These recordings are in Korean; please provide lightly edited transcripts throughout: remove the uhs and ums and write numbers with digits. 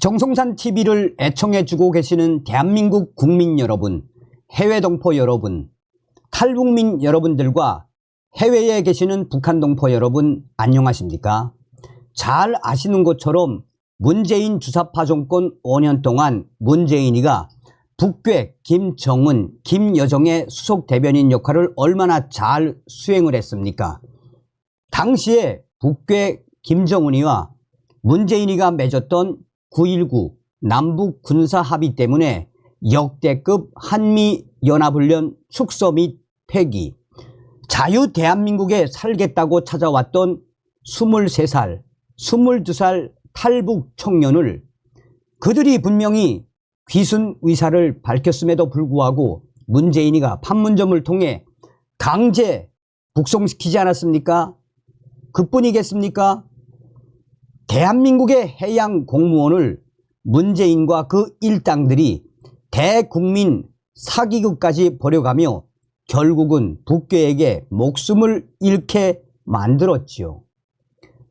정성산 TV를 애청해주고 계시는 대한민국 국민 여러분, 해외 동포 여러분, 탈북민 여러분들과 해외에 계시는 북한 동포 여러분 안녕하십니까? 잘 아시는 것처럼 문재인 주사파 정권 5년 동안 문재인이가 북괴 김정은, 김여정의 수석 대변인 역할을 얼마나 잘 수행을 했습니까? 당시에 북괴 김정은이와 문재인이가 맺었던 9.19 남북 군사 합의 때문에 역대급 한미연합훈련 축소 및 폐기, 자유 대한민국에 살겠다고 찾아왔던 23살, 22살 탈북 청년을 그들이 분명히 귀순 의사를 밝혔음에도 불구하고 문재인이가 판문점을 통해 강제 북송시키지 않았습니까? 그뿐이겠습니까? 대한민국의 해양 공무원을 문재인과 그 일당들이 대국민 사기극까지 벌여가며 결국은 북괴에게 목숨을 잃게 만들었지요.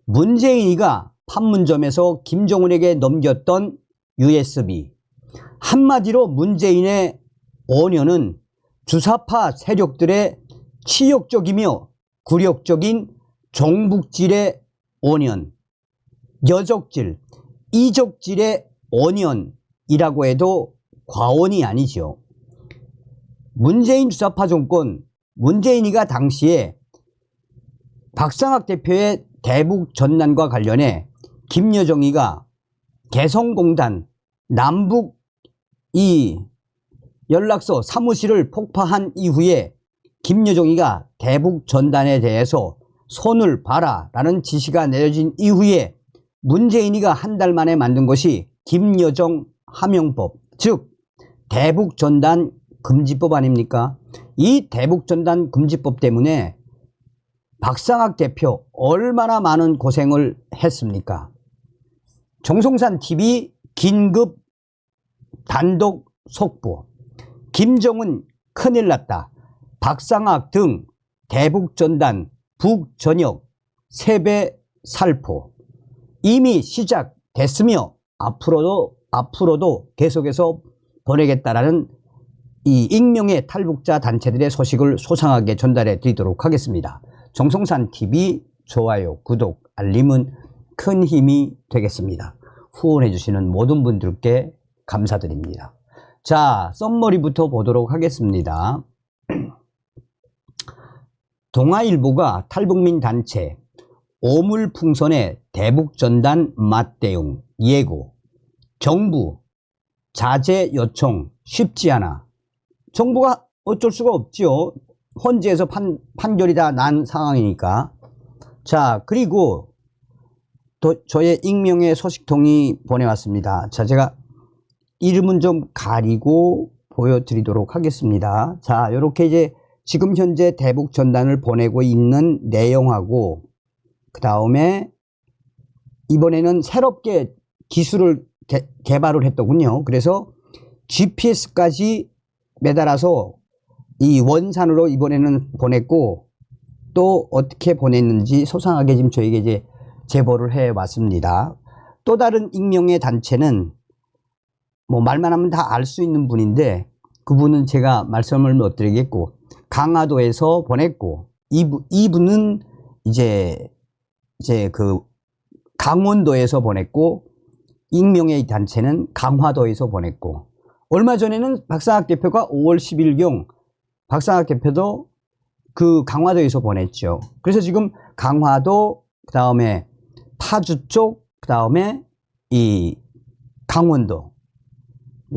문재인이가 판문점에서 김정은에게 넘겼던 USB, 한마디로 문재인의 5년은 주사파 세력들의 치욕적이며 굴욕적인 종북질의 5년, 여적질, 이적질의 5년이라고 해도 과언이 아니죠. 문재인 주사파 정권, 문재인이가 당시에 박상학 대표의 대북 전단과 관련해 김여정이가 개성공단 남북 이 연락소 사무실을 폭파한 이후에 김여정이가 대북 전단에 대해서 손을 봐라 라는 지시가 내려진 이후에 문재인이가 한 달 만에 만든 것이 김여정 하명법, 즉 대북전단 금지법 아닙니까? 이 대북전단 금지법 때문에 박상학 대표 얼마나 많은 고생을 했습니까? 정성산 TV 긴급 단독 속보, 김정은 큰일 났다, 박상학 등 대북전단 북전역 세배 살포 이미 시작됐으며 앞으로도 계속해서 보내겠다라는 이 익명의 탈북자 단체들의 소식을 소상하게 전달해 드리도록 하겠습니다. 정성산 TV 좋아요, 구독, 알림은 큰 힘이 되겠습니다. 후원해 주시는 모든 분들께 감사드립니다. 자, 썸머리부터 보도록 하겠습니다. 동아일보가 탈북민 단체 오물풍선의 대북전단 맞대응 예고, 정부 자제 요청 쉽지 않아. 정부가 어쩔 수가 없죠. 헌재에서 판결이 다 난 상황이니까. 자, 그리고 또 저의 익명의 소식통이 보내왔습니다. 자, 제가 이름은 좀 가리고 보여드리도록 하겠습니다. 자, 이렇게 이제 지금 현재 대북 전단을 보내고 있는 내용하고, 그 다음에 이번에는 새롭게 기술을 개발을 했더군요. 그래서 GPS까지 매달아서 이 원산으로 이번에는 보냈고, 또 어떻게 보냈는지 소상하게 지금 저에게 이제 제보를 해 왔습니다. 또 다른 익명의 단체는 뭐 말만 하면 다 알 수 있는 분인데 그분은 제가 말씀을 못 드리겠고, 강화도에서 보냈고, 이분은 이제 그 강원도에서 보냈고, 익명의 단체는 강화도에서 보냈고, 얼마 전에는 박상학 대표가 5월 10일경 박상학 대표도 그 강화도에서 보냈죠. 그래서 지금 강화도, 그 다음에 파주 쪽, 그 다음에 이 강원도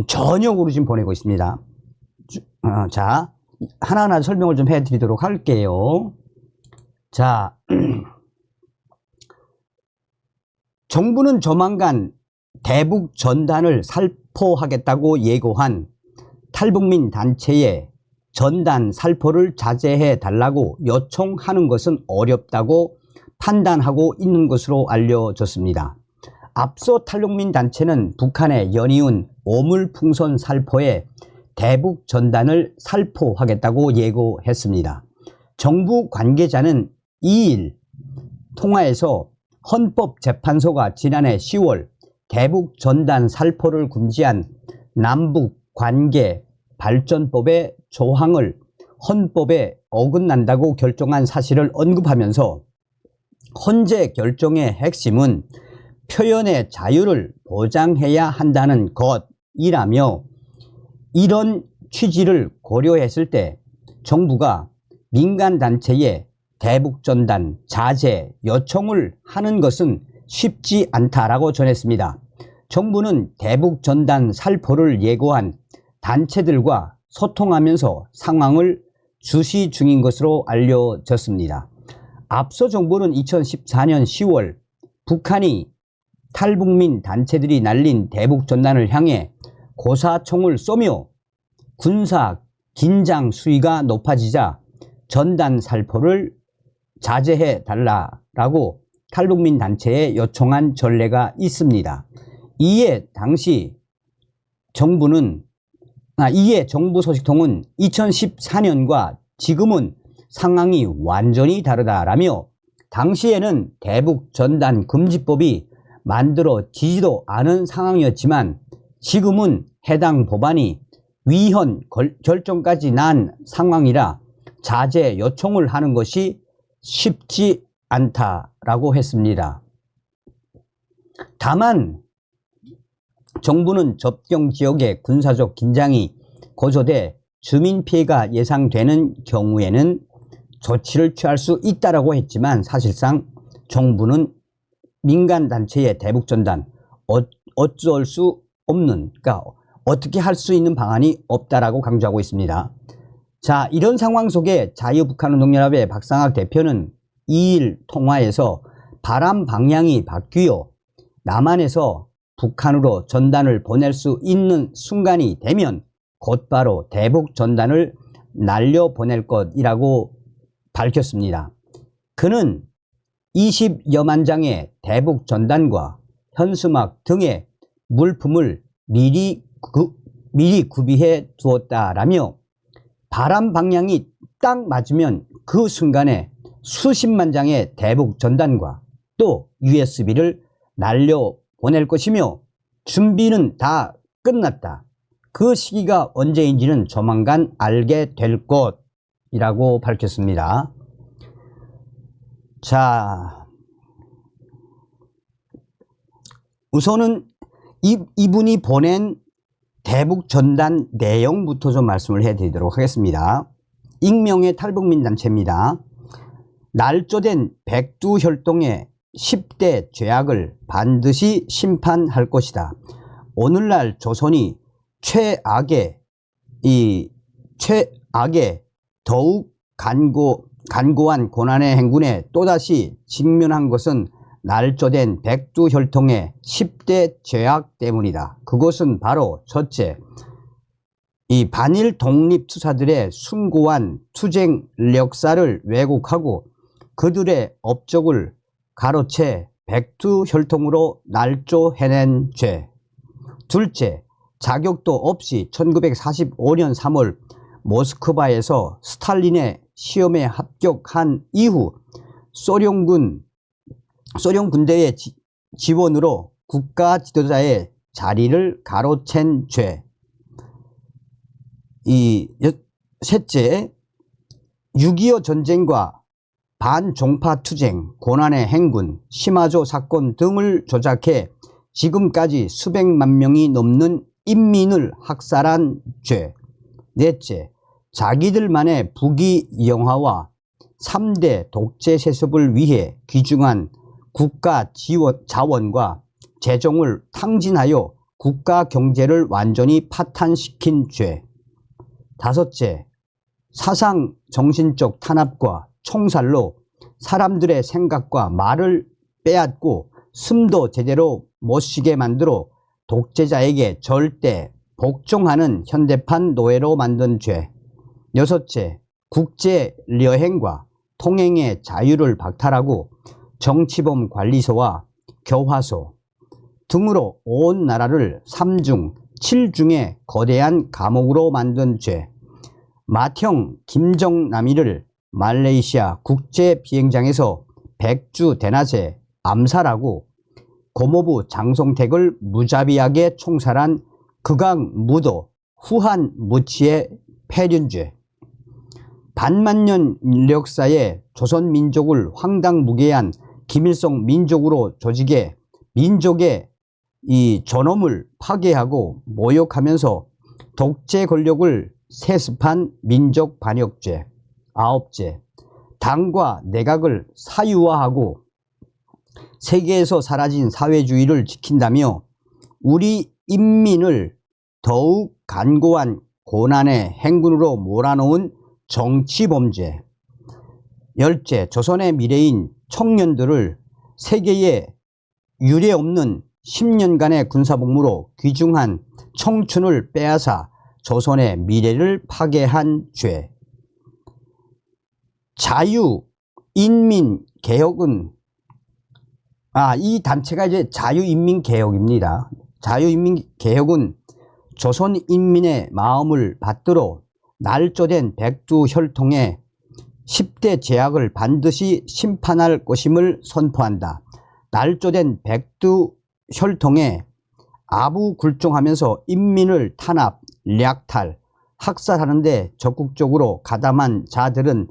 전역으로 지금 보내고 있습니다. 자, 하나하나 설명을 좀 해드리도록 할게요. 자, 정부는 조만간 대북 전단을 살포하겠다고 예고한 탈북민 단체에 전단 살포를 자제해 달라고 요청하는 것은 어렵다고 판단하고 있는 것으로 알려졌습니다. 앞서 탈북민 단체는 북한의 연이은 오물풍선 살포에 대북 전단을 살포하겠다고 예고했습니다. 정부 관계자는 2일 통화에서 헌법재판소가 지난해 10월 대북 전단 살포를 금지한 남북 관계 발전법의 조항을 헌법에 어긋난다고 결정한 사실을 언급하면서 헌재 결정의 핵심은 표현의 자유를 보장해야 한다는 것이라며, 이런 취지를 고려했을 때 정부가 민간단체에 대북전단 자제 요청을 하는 것은 쉽지 않다라고 전했습니다. 정부는 대북전단 살포를 예고한 단체들과 소통하면서 상황을 주시 중인 것으로 알려졌습니다. 앞서 정부는 2014년 10월 북한이 탈북민 단체들이 날린 대북전단을 향해 고사총을 쏘며 군사 긴장 수위가 높아지자 전단 살포를 자제해 달라고 탈북민 단체에 요청한 전례가 있습니다. 이에 정부 소식통은 2014년과 지금은 상황이 완전히 다르다라며, 당시에는 대북 전단 금지법이 만들어지지도 않은 상황이었지만 지금은 해당 법안이 위헌 결정까지 난 상황이라 자제 요청을 하는 것이 쉽지 않다라고 했습니다. 다만 정부는 접경 지역의 군사적 긴장이 고조돼 주민 피해가 예상되는 경우에는 조치를 취할 수 있다라고 했지만, 사실상 정부는 민간단체의 대북전단 어쩔 수 없는, 그러니까 어떻게 할 수 있는 방안이 없다라고 강조하고 있습니다. 자, 이런 상황 속에 자유북한운동연합의 박상학 대표는 2일 통화에서 바람 방향이 바뀌어 남한에서 북한으로 전단을 보낼 수 있는 순간이 되면 곧바로 대북 전단을 날려보낼 것이라고 밝혔습니다. 그는 20여만 장의 대북 전단과 현수막 등의 물품을 미리 구비해 두었다라며, 바람 방향이 딱 맞으면 그 순간에 수십만 장의 대북 전단과 또 USB를 날려보낼 것이며, 준비는 다 끝났다. 그 시기가 언제인지는 조만간 알게 될 것이라고 밝혔습니다. 자, 우선은 이분이 보낸 대북 전단 내용부터 좀 말씀을 해드리도록 하겠습니다. 익명의 탈북민 단체입니다. 날조된 백두혈통의 10대 죄악을 반드시 심판할 것이다. 오늘날 조선이 최악의 더욱 간고한 고난의 행군에 또다시 직면한 것은 날조된 백두혈통의 10대 죄악 때문이다. 그것은 바로 첫째, 이 반일 독립투사들의 숭고한 투쟁 역사를 왜곡하고 그들의 업적을 가로채 백두혈통으로 날조해낸 죄. 둘째, 자격도 없이 1945년 3월 모스크바에서 스탈린의 시험에 합격한 이후 소련 군대의 지원으로 국가 지도자의 자리를 가로챈 죄. 셋째, 6.25 전쟁과 반종파 투쟁, 고난의 행군, 시마조 사건 등을 조작해 지금까지 수백만 명이 넘는 인민을 학살한 죄. 넷째, 자기들만의 부귀영화와 3대 독재 세습을 위해 귀중한 국가 자원과 재정을 탕진하여 국가 경제를 완전히 파탄시킨 죄. 다섯째, 사상 정신적 탄압과 총살로 사람들의 생각과 말을 빼앗고 숨도 제대로 못 쉬게 만들어 독재자에게 절대 복종하는 현대판 노예로 만든 죄. 여섯째, 국제 여행과 통행의 자유를 박탈하고 정치범 관리소와 교화소 등으로 온 나라를 3중 7중의 거대한 감옥으로 만든 죄. 맏형 김정남이를 말레이시아 국제 비행장에서 백주 대낮에 암살하고 고모부 장송택을 무자비하게 총살한 극악무도 후한 무치의 폐륜죄, 반만년 인력사에 조선민족을 황당무계한 김일성 민족으로 조직에 민족의 이 존엄을 파괴하고 모욕하면서 독재 권력을 세습한 민족반역죄, 9째, 당과 내각을 사유화하고 세계에서 사라진 사회주의를 지킨다며 우리 인민을 더욱 간고한 고난의 행군으로 몰아넣은 정치범죄, 10째, 조선의 미래인 청년들을 세계에 유례없는 10년간의 군사복무로 귀중한 청춘을 빼앗아 조선의 미래를 파괴한 죄. 자유인민개혁은 이 단체가 이제 자유인민개혁입니다. 자유인민개혁은 조선인민의 마음을 받들어 날조된 백두혈통의 10대 제약을 반드시 심판할 것임을 선포한다. 날조된 백두혈통에 아부굴종하면서 인민을 탄압, 략탈, 학살하는 데 적극적으로 가담한 자들은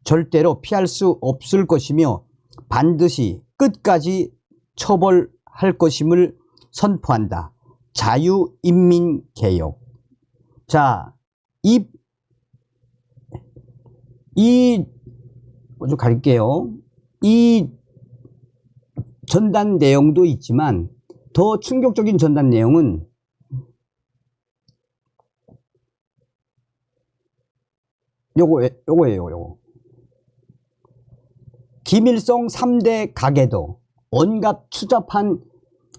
절대로 피할 수 없을 것이며 반드시 끝까지 처벌할 것임을 선포한다. 자유인민개혁. 자, 좀 가릴게요. 이 전단 내용도 있지만 더 충격적인 전단 내용은 요거예요. 김일성 3대 가계도, 온갖 추잡한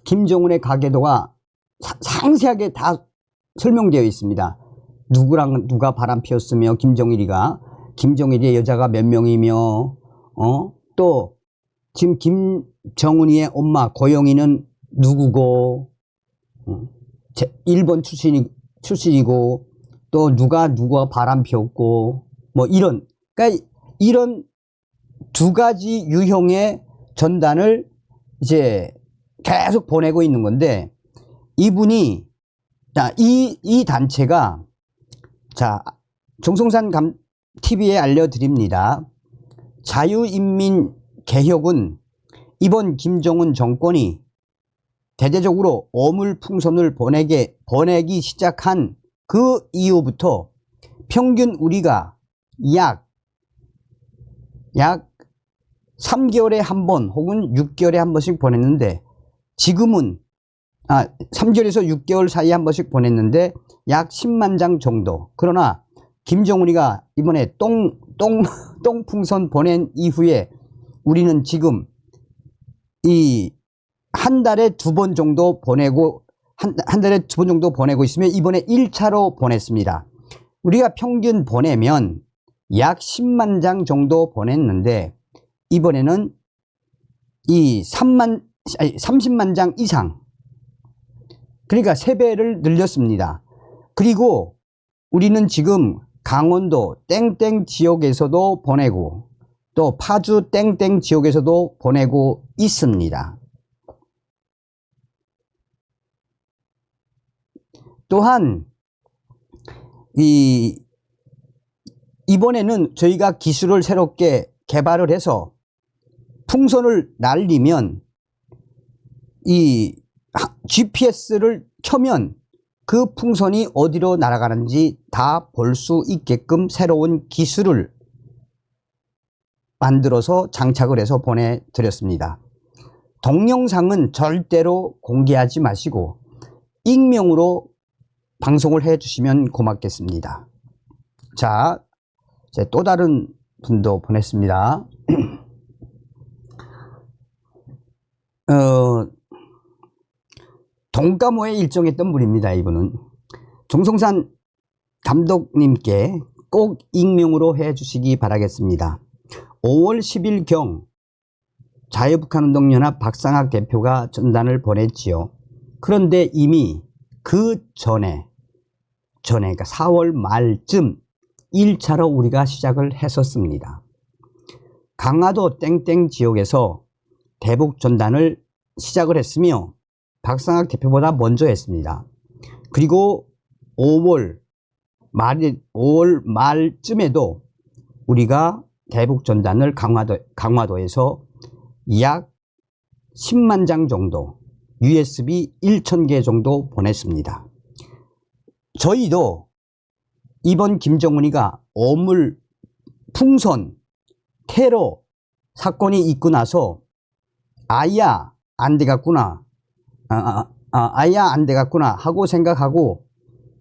김정은의 가계도가 상세하게 다 설명되어 있습니다. 누구랑 누가 바람 피웠으며 김정일의 여자가 몇 명이며 또 지금 김정은이의 엄마 고영이는 누구고 일본 출신이고 또 누가 바람 피웠고 뭐 그러니까 이런 두 가지 유형의 전단을 이제 계속 보내고 있는 건데 이분이 이 단체가 정성산 TV에 알려드립니다. 자유인민개혁은 이번 김정은 정권이 대대적으로 어물풍선을 보내기 시작한 그 이후부터 평균 우리가 약 3개월에 한 번 혹은 6개월에 한 번씩 보냈는데 지금은 3개월에서 6개월 사이에 한 번씩 보냈는데 약 10만 장 정도. 그러나 김정은이가 이번에 똥풍선 보낸 이후에 우리는 지금 한 달에 2번 정도 보내고 한 달에 2번 정도 보내고 있으면 이번에 1차로 보냈습니다. 우리가 평균 보내면 약 10만 장 정도 보냈는데 이번에는 30만 장 이상, 그러니까 3배를 늘렸습니다. 그리고 우리는 지금 강원도 땡땡 지역에서도 보내고 또 파주 땡땡 지역에서도 보내고 있습니다. 또한 이번에는 저희가 기술을 새롭게 개발을 해서 풍선을 날리면 이 GPS를 켜면 그 풍선이 어디로 날아가는지 다 볼 수 있게끔 새로운 기술을 만들어서 장착을 해서 보내드렸습니다. 동영상은 절대로 공개하지 마시고 익명으로 방송을 해주시면 고맙겠습니다. 자, 이제 또 다른 분도 보냈습니다. 동가모에 일정했던 분입니다. 이분은 정성산 감독님께 꼭 익명으로 해주시기 바라겠습니다. 5월 10일경 자유북한운동연합 박상학 대표가 전단을 보냈지요. 그런데 이미 그 전에 그러니까 4월 말쯤 1차로 우리가 시작을 했었습니다. 강화도 땡땡 지역에서 대북전단을 시작을 했으며 박상학 대표보다 먼저 했습니다. 그리고 5월 말쯤에도 우리가 대북전단을 강화도에서 약 10만 장 정도, USB 1,000개 정도 보냈습니다. 저희도 이번 김정은이가 어물, 풍선, 테러 사건이 있고 나서 아야 안 되겠구나, 아야 안 되겠구나 하고 생각하고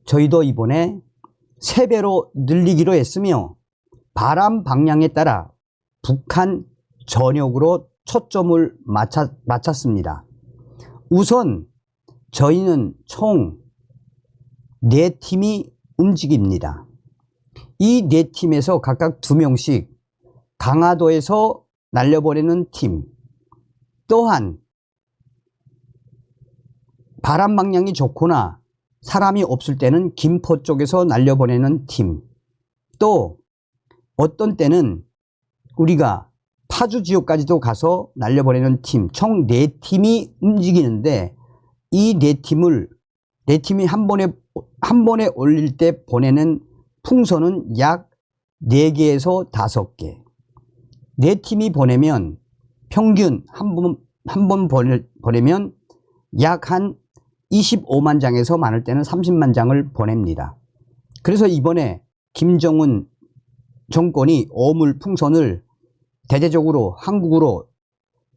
저희도 이번에 3배로 늘리기로 했으며 바람 방향에 따라 북한 전역으로 초점을 맞췄습니다. 우선 저희는 총 4팀이 움직입니다. 이 4팀에서 각각 2명씩 강화도에서 날려보내는 팀, 또한 바람 방향이 좋거나 사람이 없을 때는 김포 쪽에서 날려보내는 팀, 또 어떤 때는 우리가 파주 지역까지도 가서 날려보내는 팀, 총 4팀이 움직이는데 이 4팀이 한 번에 올릴 때 보내는 풍선은 약 4개에서 5개. 4팀이 보내면 평균 한 번 보내면 약 한 25만 장에서 많을 때는 30만 장을 보냅니다. 그래서 이번에 김정은 정권이 어물 풍선을 대대적으로 한국으로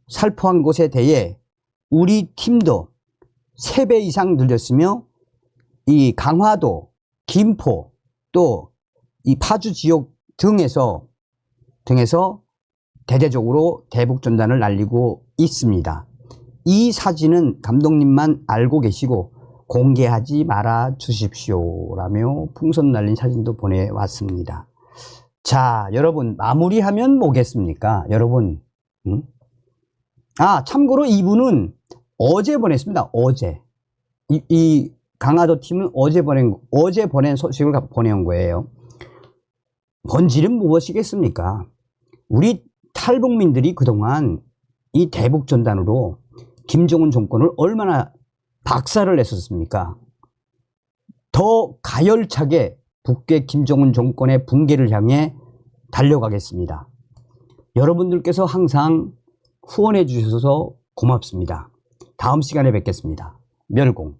살포한 것에 대해 우리 팀도 3배 이상 늘렸으며 이 강화도, 김포, 또 이 파주 지역 등에서 대대적으로 대북전단을 날리고 있습니다. 이 사진은 감독님만 알고 계시고 공개하지 말아 주십시오 라며 풍선 날린 사진도 보내왔습니다. 자, 여러분 마무리하면 뭐겠습니까? 여러분, 참고로 이분은 어제 보냈습니다. 어제. 이 강화도 팀은 어제 보낸 소식을 보내온 거예요. 본질은 무엇이겠습니까? 우리 탈북민들이 그동안 이 대북전단으로 김정은 정권을 얼마나 박살을 냈었습니까? 더 가열차게 북괴 김정은 정권의 붕괴를 향해 달려가겠습니다. 여러분들께서 항상 후원해 주셔서 고맙습니다. 다음 시간에 뵙겠습니다. 멸공.